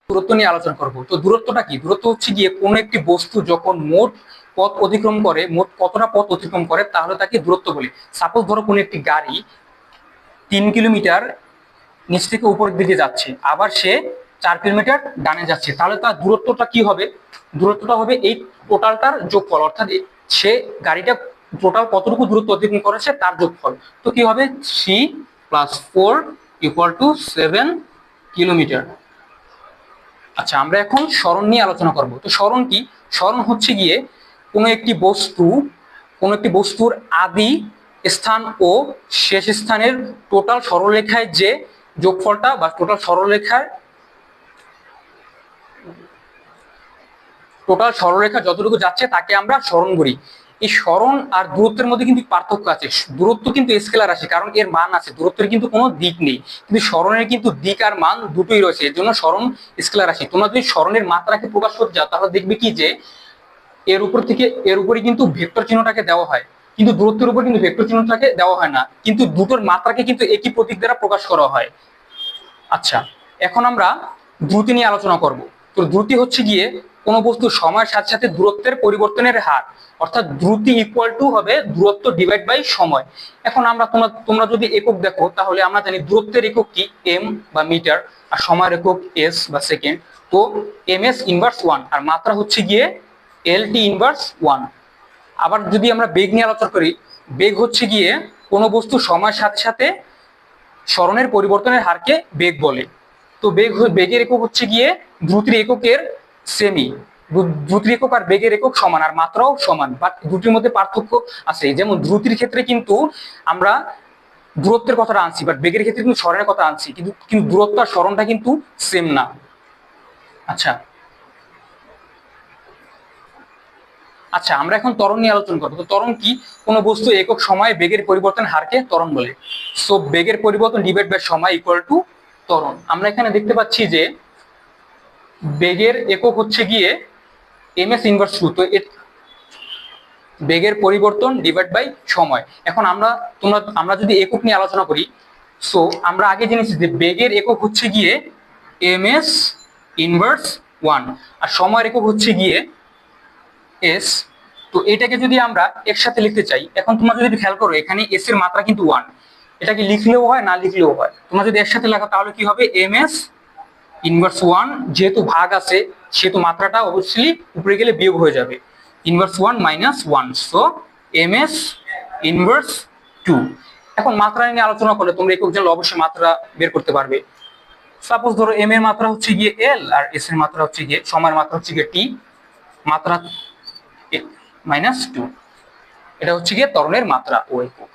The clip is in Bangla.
দূরত্ব নিয়ে আলোচনা করব। তো দূরত্বটা কি? দূরত্ব হচ্ছে গিয়ে কোনো একটি বস্তু যখন মোট পথ অতিক্রম করে, মোট কতটা পথ অতিক্রম করে তাহলে তাকে দূরত্ব বলি। সাপোজ ধরো কোনো একটি গাড়ি 3 কিলোমিটার নিচ থেকে উপরের দিকে যাচ্ছে, আবার সে 4 কিলোমিটার ডানে যাচ্ছে, তাহলে তার দূরত্বটা কি হবে? দূরত্বটা হবে এই টোটালটার যোগফল, অর্থাৎ সে গাড়িটা টোটাল কতটুকু দূরত্ব অতিক্রম করেছে তার যোগফল। তো কি হবে? 3 + 4 = 7 কিলোমিটার। আচ্ছা, আমরা এখন সরণ নিয়ে আলোচনা করব। তো সরণ কি? সরণ হচ্ছে গিয়ে কোনো একটি বস্তুর আদি স্থান ও শেষ স্থানের টোটাল সরলরেখায় যে যোগফলটা বা টোটাল সরলরেখা যতটুকু যাচ্ছে তাকে আমরা সরণ বলি। এই সরণ আর দূরত্বের মধ্যে কিন্তু পার্থক্য আছে। দূরত্ব কিন্তু স্কেলার রাশি, কারণ এর মান আছে, দূরত্বের কিন্তু কোনো দিক নেই, কিন্তু সরণের কিন্তু দিক আর মান দুটোই রয়েছে, এর জন্য সরণ স্কেলার রাশি। তোমরা যদি সরণের মাত্রাকে প্রকাশ করতে যাও তাহলে দেখবে কি যে এর উপরে কিন্তু ভেক্টর চিহ্নটাকে দেওয়া হয়, কিন্তু দূরত্বের উপর কিন্তু ভেক্টর চিহ্নটাকে দেওয়া হয় না, কিন্তু দুটোর মাত্রাকে কিন্তু একই প্রতীক দ্বারা প্রকাশ করা হয়। আচ্ছা, এখন আমরা দ্রুতি নিয়ে আলোচনা করব। তো দ্রুতি হচ্ছে গিয়ে কোন বস্তুর সময়ের সাথে সাথে দূরত্বের পরিবর্তনের হার, অর্থাৎ দ্রুতি ইকুয়াল টু হবে দূরত্ব ডিভাইড বাই সময়। এখন তোমরা যদি একক দেখো তাহলে আমরা জানি দূরত্বের একক কি? এম বা মিটার, আর সময়ের একক এস বা সেকেন্ড। তো এম এস ইনভার্স 1 আর মাত্রা হচ্ছে গিয়ে এল টি ইনভার্স 1। আবার যদি আমরা বেগ নিয়ে আলোচনা করি, বেগ হচ্ছে গিয়ে কোনো বস্তু সময়ের সাথে সাথে সরণের পরিবর্তনের হারকে বেগ বলে। তো বেগের একক হচ্ছে গিয়ে দ্রুতির এককের সেমি। দ্রুতির একক আর বেগের একক সমান, আর মাত্রাও সমান, বাট দুটির মধ্যে পার্থক্য আছে। যেমন দ্রুতির ক্ষেত্রে কিন্তু আমরা দূরত্বের কথাটা আনছি, বাট বেগের ক্ষেত্রে কিন্তু সরণের কথা আনছি, কিন্তু দূরত্ব আর সরণটা কিন্তু সেম না। আচ্ছা আচ্ছা, আমরা এখন ত্বরণ নিয়ে আলোচনা করবো। তো ত্বরণ কি? কোনো বস্তু একক সময়ে বেগের পরিবর্তন হারকে ত্বরণ বলে। সো বেগের পরিবর্তন ডিভাইড বাই সময় ইকুয়াল টু ত্বরণ। আমরা এখানে দেখতে পাচ্ছি যে বেগের একক হচ্ছে গিয়ে এম এস ইনভার্স 2। তো বেগের পরিবর্তন ডিভাইড বাই সময়। এখন আমরা যদি একক নিয়ে আলোচনা করি, সো আমরা আগে জেনেছি যে বেগের একক হচ্ছে গিয়ে এম এস ইনভার্স 1 আর সময়ের একক হচ্ছে গিয়ে এস। তো এটাকে যদি আমরা একসাথে লিখতে চাই, এখন তোমরা যদি খেয়াল করো এখানে এস এর মাত্রা কিন্তু 1, এটাকে লিখলেও হয় না লিখলেও হয়। তোমরা যদি একসাথে লেখো তাহলে কি হবে? এম এস ইনভার্স 1, যেহেতু ভাগ আছে সেহেতু মাত্রাটা অবশ্যই উপরে গেলে বিয়োগ হয়ে যাবে, inverse 1 minus 1, so M S inverse 2। এখন মাত্রা নিয়ে আলোচনা করলে তোমরা একক জানলে অবশ্যই মাত্রা বের করতে পারবে। সাপোজ ধরো এম এর মাত্রা হচ্ছে গিয়ে এল আর এস এর মাত্রা হচ্ছে গিয়ে, সময়ের মাত্রা হচ্ছে গিয়ে টি, মাত্রা -2। এটা হচ্ছে গিয়ে ত্বরণের মাত্রা ও একক।